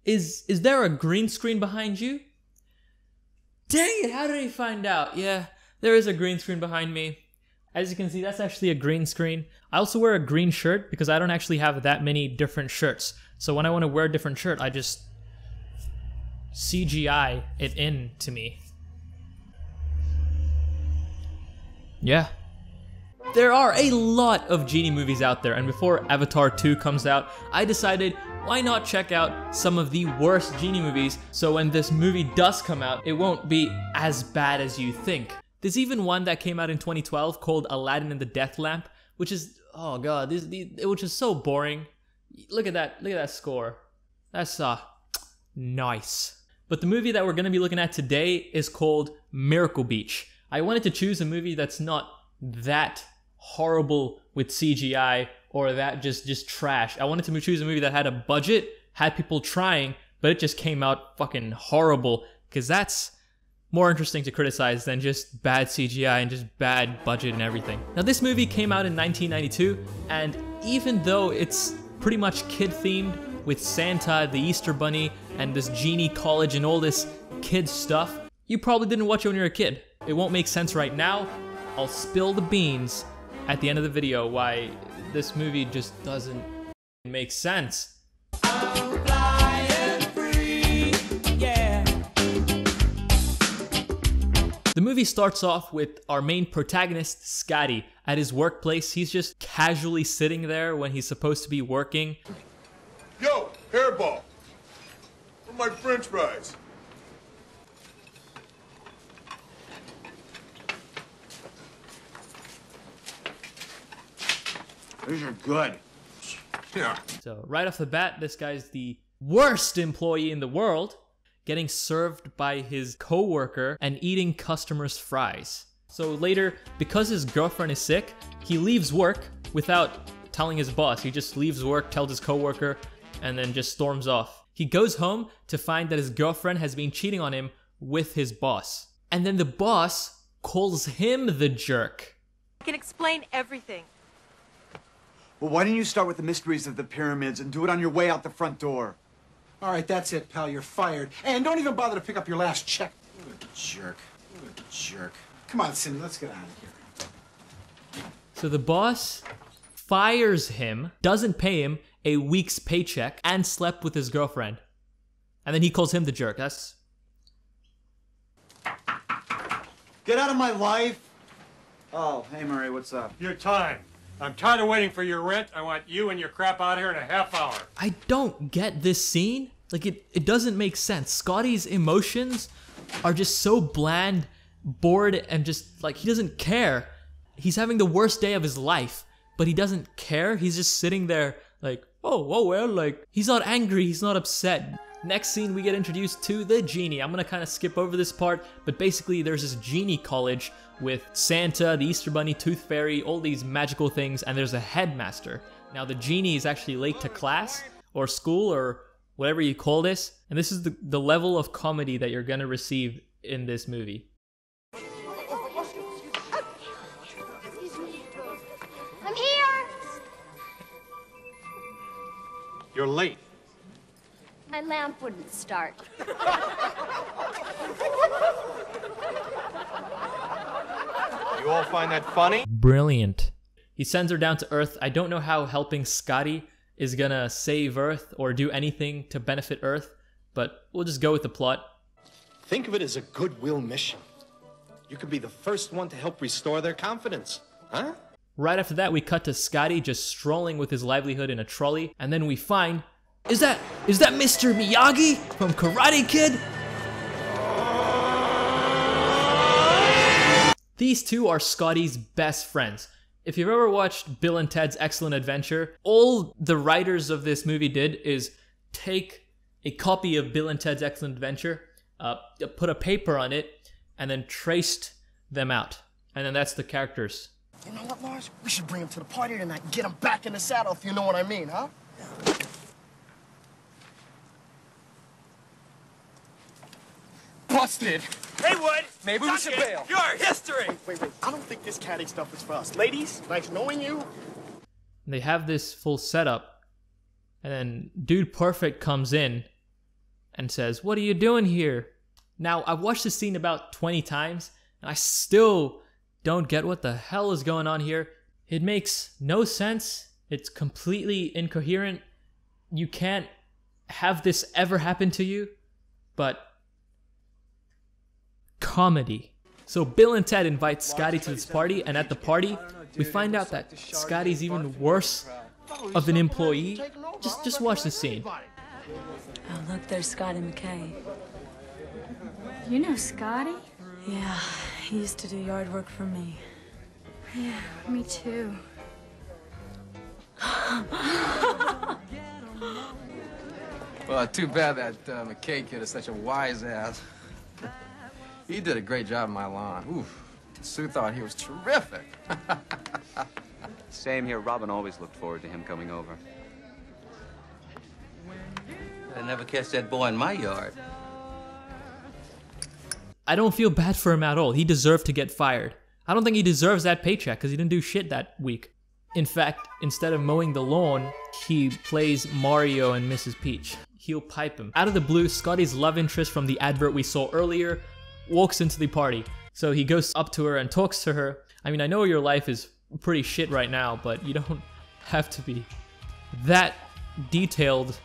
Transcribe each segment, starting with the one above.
Is there a green screen behind you? Dang it, how did he find out? Yeah, there is a green screen behind me. As you can see, that's actually a green screen. I also wear a green shirt because I don't actually have that many different shirts. So when I want to wear a different shirt, I just CGI it into me. Yeah. There are a lot of Genie movies out there, and before Avatar 2 comes out, I decided why not check out some of the worst Genie movies, so when this movie does come out, it won't be as bad as you think. There's even one that came out in 2012 called Aladdin and the Death Lamp, which is, oh god, which is so boring. Look at that score. That's nice. But the movie that we're gonna be looking at today is called Miracle Beach. I wanted to choose a movie that's not that horrible with CGI or that just trash. I wanted to choose a movie that had a budget, had people trying, but it just came out fucking horrible, because that's more interesting to criticize than just bad CGI and just bad budget and everything. Now this movie came out in 1992, and even though it's pretty much kid-themed with Santa, the Easter Bunny, and this Genie college and all this kid stuff, you probably didn't watch it when you were a kid. It won't make sense right now. I'll spill the beans at the end of the video why this movie just doesn't make sense. I'm flying free, yeah. The movie starts off with our main protagonist, Scotty, at his workplace. He's just casually sitting there when he's supposed to be working. Yo, hairball, where my french fries? These are good. Yeah. So right off the bat, this guy's the worst employee in the world, getting served by his coworker and eating customers' fries. So later, because his girlfriend is sick, he leaves work without telling his boss. He just leaves work, tells his coworker, and then just storms off. He goes home to find that his girlfriend has been cheating on him with his boss. And then the boss calls him the jerk. I can explain everything. Well, why didn't you start with the mysteries of the pyramids and do it on your way out the front door? All right, that's it, pal. You're fired. And don't even bother to pick up your last check. You a jerk. You a jerk. Come on, Cindy, let's get out of here. So the boss fires him, doesn't pay him a week's paycheck, and slept with his girlfriend. And then he calls him the jerk. That's... Get out of my life! Oh, hey Murray, what's up? Your time. I'm tired of waiting for your rent. I want you and your crap out here in a half hour. I don't get this scene. Like, it doesn't make sense. Scotty's emotions are just so bland, bored, and just, like, he doesn't care. He's having the worst day of his life, but he doesn't care. He's just sitting there like, oh well, like, he's not angry, he's not upset. Next scene, we get introduced to the Genie. I'm gonna kind of skip over this part, but basically there's this Genie college with Santa, the Easter Bunny, Tooth Fairy, all these magical things, and there's a headmaster. Now the Genie is actually late to class, or school, or whatever you call this, and this is the level of comedy that you're gonna receive in this movie. I'm here! You're late. My lamp wouldn't start. You all find that funny? Brilliant. He sends her down to Earth. I don't know how helping Scotty is gonna save Earth or do anything to benefit Earth, but we'll just go with the plot. Think of it as a goodwill mission. You could be the first one to help restore their confidence, huh? Right after that, we cut to Scotty just strolling with his livelihood in a trolley, and then we find, is that Mr. Miyagi from Karate Kid? These two are Scotty's best friends. If you've ever watched Bill and Ted's Excellent Adventure, all the writers of this movie did is take a copy of Bill and Ted's Excellent Adventure, put a paper on it, and then traced them out. And then that's the characters. You know what, Lars? We should bring him to the party tonight and get him back in the saddle, if you know what I mean, huh? Busted! Hey, Wood! Maybe we should bail. Your history! Wait. I don't think this caddy stuff is for us. Ladies, nice knowing you. They have this full setup, and then Dude Perfect comes in, and says, "What are you doing here?" Now, I've watched this scene about 20 times, and I still don't get what the hell is going on here. It makes no sense. It's completely incoherent. You can't have this ever happen to you, but comedy. So Bill and Ted invite Scotty to this party, and at the party, we find out that Scotty's even worse of an employee. Just watch this scene. Oh, look, there's Scotty McKay. You know Scotty? Yeah, he used to do yard work for me. Yeah, me too. Well, too bad that McKay kid is such a wise ass. He did a great job on my lawn. Oof. Sue thought he was terrific. Same here. Robin always looked forward to him coming over. I never catch that boy in my yard. I don't feel bad for him at all. He deserved to get fired. I don't think he deserves that paycheck because he didn't do shit that week. In fact, instead of mowing the lawn, he plays Mario and Mrs. Peach. He'll pipe him. Out of the blue, Scotty's love interest from the advert we saw earlier walks into the party. So he goes up to her and talks to her. I mean, I know your life is pretty shit right now, but you don't have to be that detailed.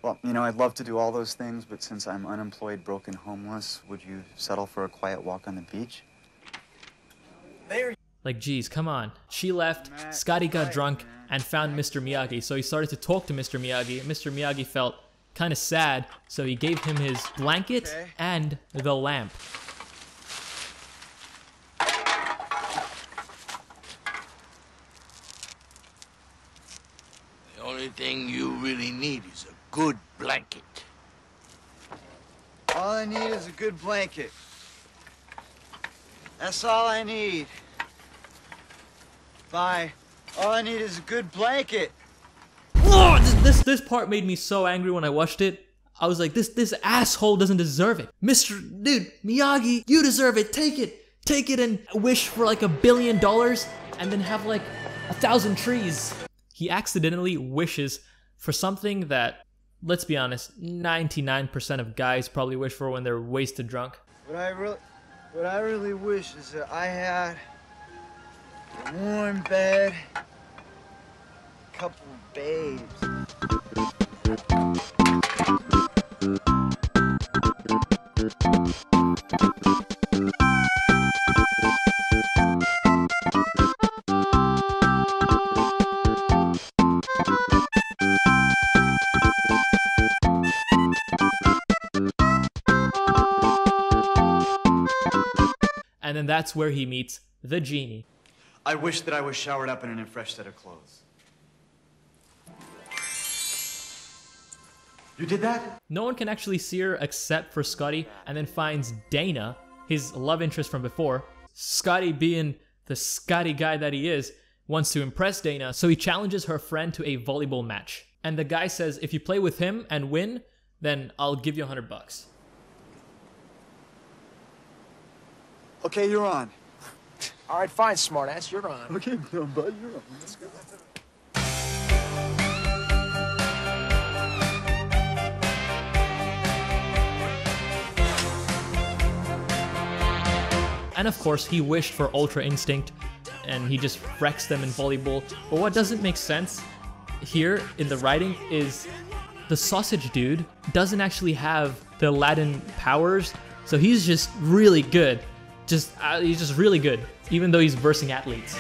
Well, you know, I'd love to do all those things, but since I'm unemployed, broke, and homeless, would you settle for a quiet walk on the beach? Like, geez, come on. She left, Scotty got drunk, and found Mr. Miyagi. So he started to talk to Mr. Miyagi. Mr. Miyagi felt kind of sad, so he gave him his blanket and the lamp. The only thing you really need is a good blanket. All I need is a good blanket. That's all I need. Bye. All I need is a good blanket. Oh, this part made me so angry when I watched it. I was like, this asshole doesn't deserve it. Dude, Miyagi, you deserve it. Take it. Take it and wish for like $1 billion and then have like 1,000 trees. He accidentally wishes for something that, let's be honest, 99% of guys probably wish for when they're wasted drunk. What I really wish is that I had a warm bed, a couple of babes. And then that's where he meets the genie. I wish that I was showered up and in a fresh set of clothes. You did that? No one can actually see her except for Scotty, and then finds Dana, his love interest from before. Scotty, being the Scotty guy that he is, wants to impress Dana, so he challenges her friend to a volleyball match. And the guy says, if you play with him and win, then I'll give you $100. Okay, you're on. All right, fine, smartass, you're on. Okay, bud, you're on. Let's go. And of course, he wished for Ultra Instinct, and he just wrecks them in volleyball. But what doesn't make sense here in the writing is the sausage dude doesn't actually have the Aladdin powers, so he's just really good. He's just really good, even though he's versing athletes.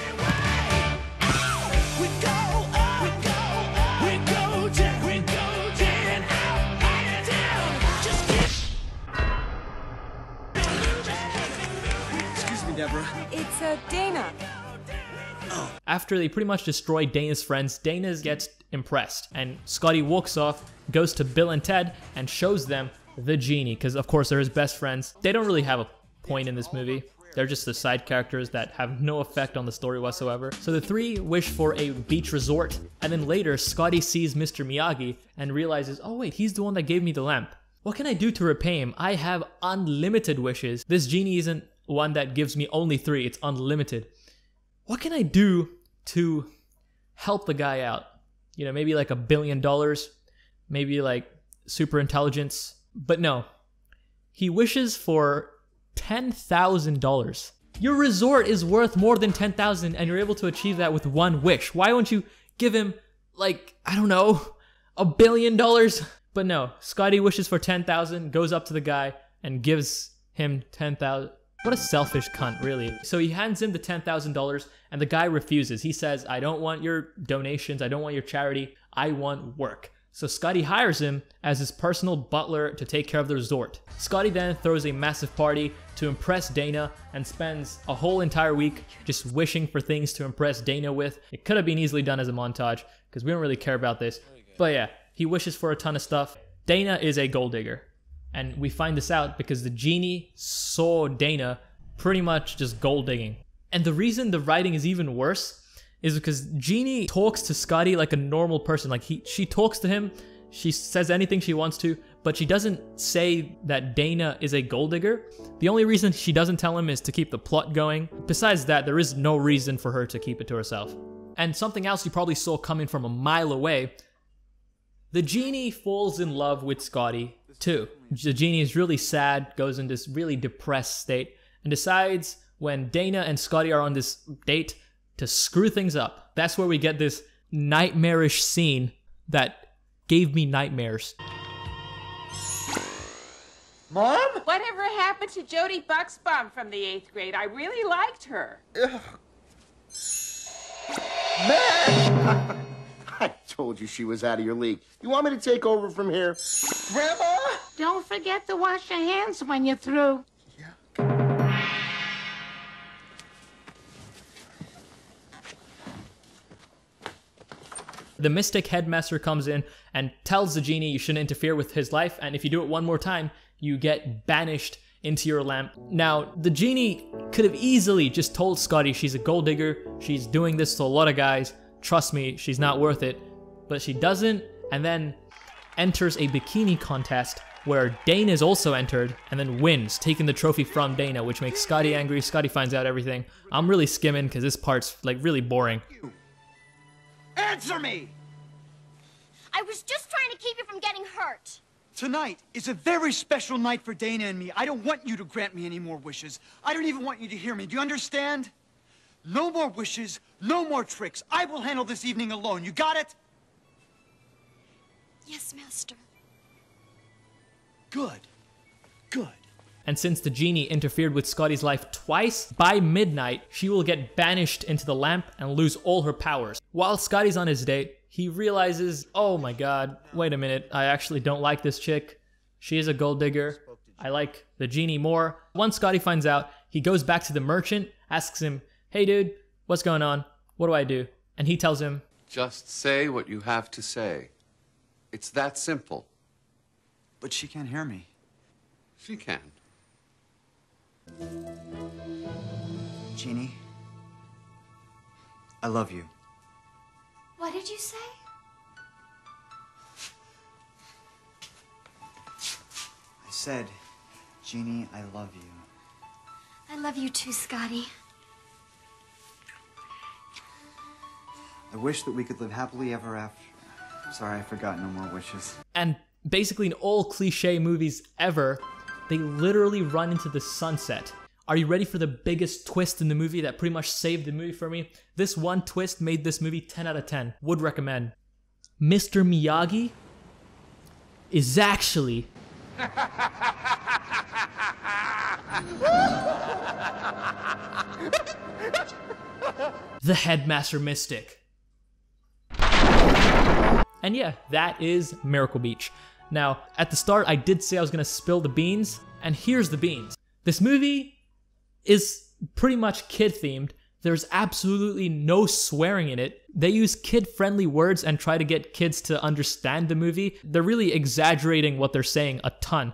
Deborah. It's Dana. After they pretty much destroy Dana's friends, Dana gets impressed, and Scotty walks off, goes to Bill and Ted, and shows them the genie, because of course they're his best friends. They don't really have a point in this movie. They're just the side characters that have no effect on the story whatsoever. So the three wish for a beach resort, and then later Scotty sees Mr. Miyagi and realizes, oh wait, he's the one that gave me the lamp. What can I do to repay him? I have unlimited wishes. This genie isn't one that gives me only 3, it's unlimited. What can I do to help the guy out? You know, maybe like $1 billion, maybe like super intelligence. But no, he wishes for $10,000. Your resort is worth more than $10,000 and you're able to achieve that with one wish. Why won't you give him, like, I don't know, $1 billion? But no, Scotty wishes for $10,000, goes up to the guy and gives him $10,000. What a selfish cunt, really. So he hands him the $10,000 and the guy refuses. He says, I don't want your donations, I don't want your charity, I want work. So Scotty hires him as his personal butler to take care of the resort. Scotty then throws a massive party to impress Dana and spends a whole entire week just wishing for things to impress Dana with. It could have been easily done as a montage because we don't really care about this. But yeah, he wishes for a ton of stuff. Dana is a gold digger. And we find this out because the genie saw Dana pretty much just gold digging. And the reason the writing is even worse is because Genie talks to Scotty like a normal person. Like she talks to him, she says anything she wants to, but she doesn't say that Dana is a gold digger. The only reason she doesn't tell him is to keep the plot going. Besides that, there is no reason for her to keep it to herself. And something else you probably saw coming from a mile away, the genie falls in love with Scotty too. The genie is really sad, goes in this really depressed state, and decides when Dana and Scotty are on this date to screw things up. That's where we get this nightmarish scene that gave me nightmares. Mom? Whatever happened to Jody Bucksbaum from the 8th grade? I really liked her. Man! I told you she was out of your league. You want me to take over from here? Grandma? Don't forget to wash your hands when you're through. The mystic headmaster comes in and tells the genie you shouldn't interfere with his life, and if you do it one more time, you get banished into your lamp. Now, the genie could have easily just told Scotty she's a gold digger, she's doing this to a lot of guys, trust me, she's not worth it. But she doesn't, and then enters a bikini contest where Dana is also entered and then wins, taking the trophy from Dana, which makes Scotty angry. Scotty finds out everything. I'm really skimming because this part's like really boring. Answer me! I was just trying to keep you from getting hurt. Tonight is a very special night for Dana and me. I don't want you to grant me any more wishes. I don't even want you to hear me. Do you understand? No more wishes, no more tricks. I will handle this evening alone. You got it? Yes, Master. Good. Good. And since the genie interfered with Scotty's life twice, by midnight, she will get banished into the lamp and lose all her powers. While Scotty's on his date, he realizes, oh my god, wait a minute, I actually don't like this chick. She is a gold digger. I like the genie more. Once Scotty finds out, he goes back to the merchant, asks him, hey dude, what's going on? What do I do? And he tells him, just say what you have to say. It's that simple. But she can't hear me. She can. Genie, I love you. What did you say? I said, Genie, I love you. I love you too, Scotty. I wish that we could live happily ever after. Sorry, I forgot, no more wishes. And basically in all cliche movies ever, they literally run into the sunset. Are you ready for the biggest twist in the movie that pretty much saved the movie for me? This one twist made this movie 10 out of 10. Would recommend. Mr. Miyagi is actually the Headmaster Mystic. And yeah, that is Miracle Beach. Now, at the start, I did say I was gonna spill the beans, and here's the beans. This movie is pretty much kid-themed. There's absolutely no swearing in it. They use kid-friendly words and try to get kids to understand the movie. They're really exaggerating what they're saying a ton.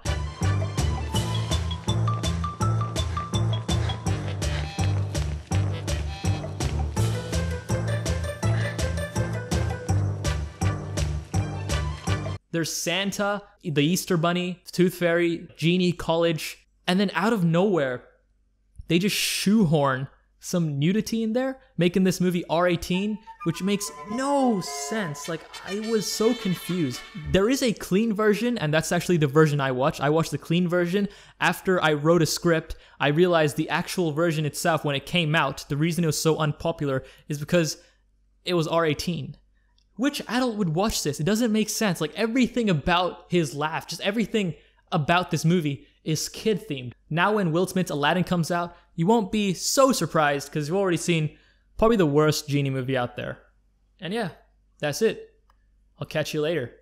There's Santa, the Easter Bunny, Tooth Fairy, Genie, college, and then out of nowhere, they just shoehorn some nudity in there, making this movie R18, which makes no sense. Like, I was so confused. There is a clean version, and that's actually the version I watched. I watched the clean version. After I wrote a script, I realized the actual version itself, when it came out, the reason it was so unpopular is because it was R18. Which adult would watch this? It doesn't make sense. Like, everything about his laugh, just everything about this movie is kid-themed. Now when Will Smiths Aladdin comes out, you won't be so surprised because you've already seen probably the worst Genie movie out there. And yeah, that's it. I'll catch you later.